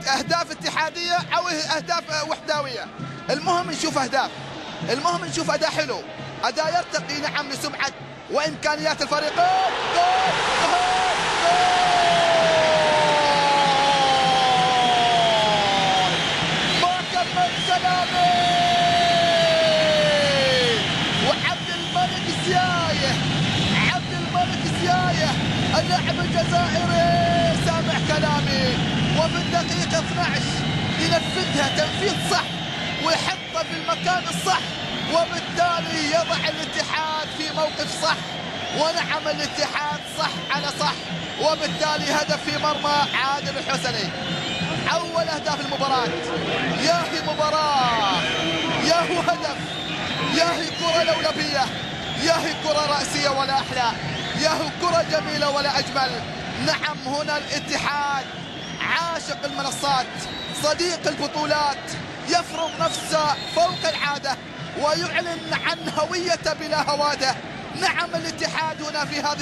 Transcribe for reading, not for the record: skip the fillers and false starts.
اهداف اتحاديه او اهداف وحداويه. المهم نشوف اهداف، المهم نشوف اداء حلو، اداء يرتقي نعم لسمعه وامكانيات الفريقين. جول جول جول ما كمل كلامي. وعبد الملك زيايه، عبد الملك زيايه اللاعب الجزائري سامع كلامي، وفي الدقيقه 12 ينفذها تنفيذ صح ويحطها في المكان الصح، وبالتالي يضع الاتحاد في موقف صح. ونعم الاتحاد صح على صح، وبالتالي هدف في مرمى عادل الحسني. اول اهداف المباراه. يا هي مباراه، يا هو هدف، يا هي كره لولبيه، يا هي كره راسيه ولا احلى، يا هو كره جميله ولا اجمل. نعم هنا الاتحاد عاشق المنصات، صديق البطولات، يفرض نفسه فوق العاده ويعلن عن هويته بلا هواده. نعم الاتحاد هنا في هذه